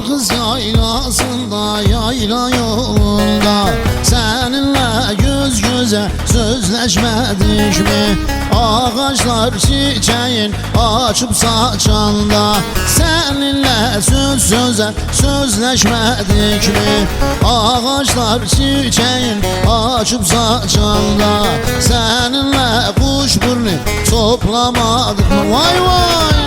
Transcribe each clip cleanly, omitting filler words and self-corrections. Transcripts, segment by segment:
Kız yaylasında, yayla yolunda seninle göz göze sözleşmedik mi? Ağaçlar çiçeğin açıp saçanda seninle söz söze sözleşmedik mi? Ağaçlar çiçeğin açıp saçanda seninle kuşburnu toplamadık mı? Vay vay!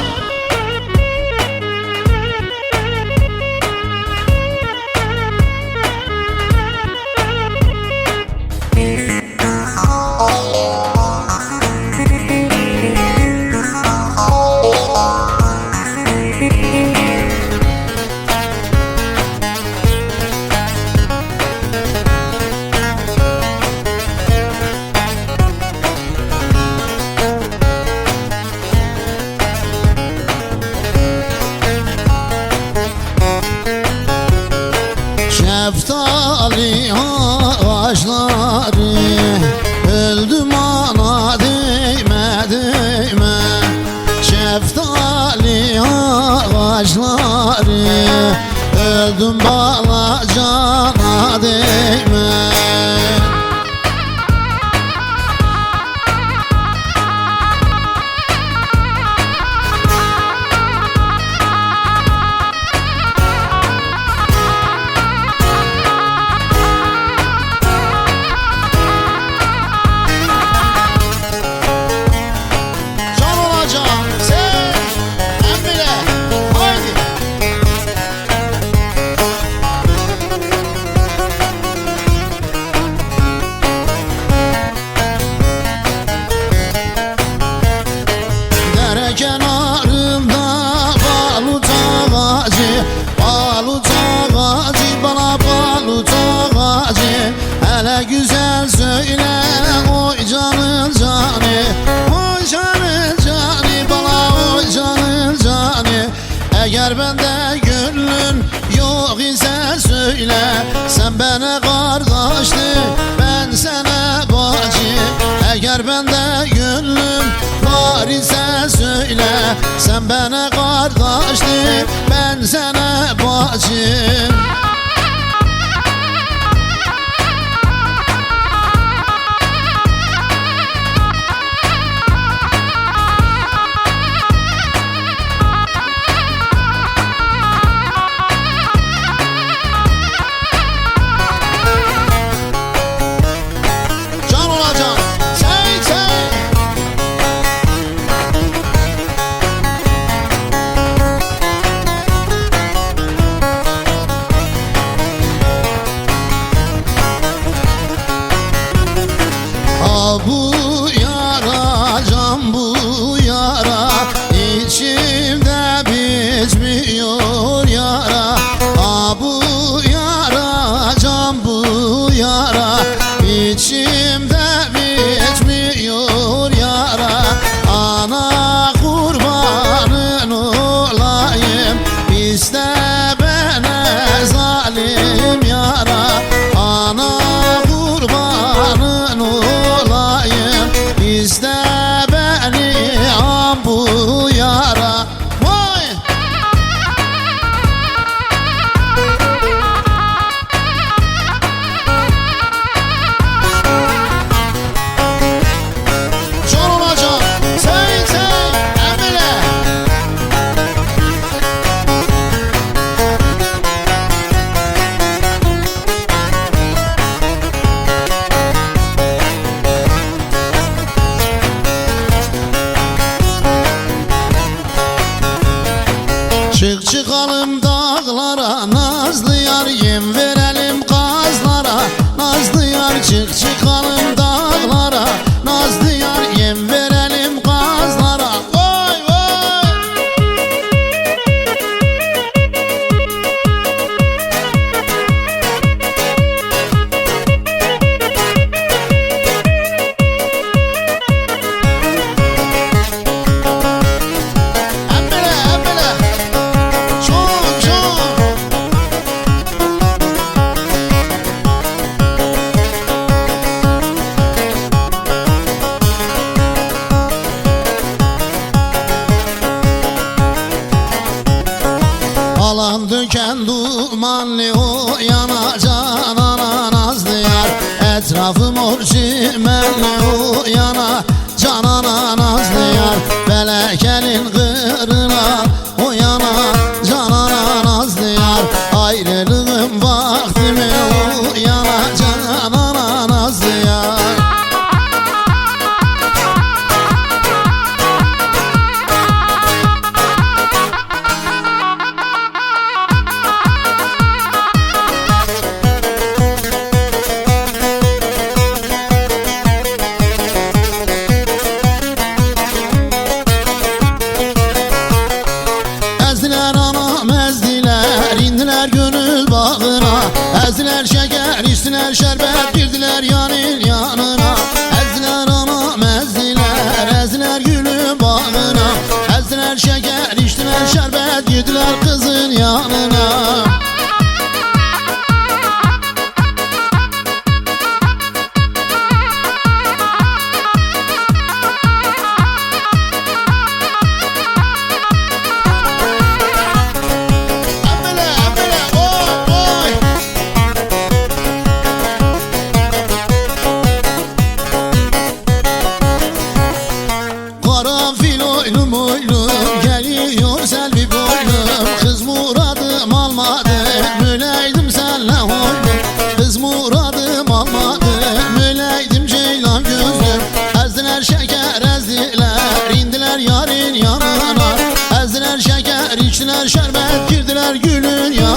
Şeftali ağaçları öldüm ana değme değme. Şeftali ağaçları öldüm bana cana değme. Kenarımda balut ağacı, balut ağacı, bana balut ağacı. Hele güzel söyle oy canın canı, oy canın canı, bana oy canın canı. Eğer bende gönlün yok ise söyle, sen bana kardeşti, ben sana bacı. Eğer bende gönlüm var ise söyle, sen bana kardeşti, ben sana bacı. Bu yara, can bu yara, içimde bitmiyor yara. Bu yara, can bu yara, içimde bitmiyor yara. Ana kurbanın olayım, iste bana zalim yara. Ana kurbanın olayım, İste beni an bu yara. Vay! Can olacak, sen emile. Çık çıkalım dağlara, nazlı yar, yem verelim kazlara. Nazlı yar, çık çıkalım dağlara, nazlı yar, yem verelim kazlara. Vay vay! Emmele emmele, çok çok. şerbet girdiler gülün yanına.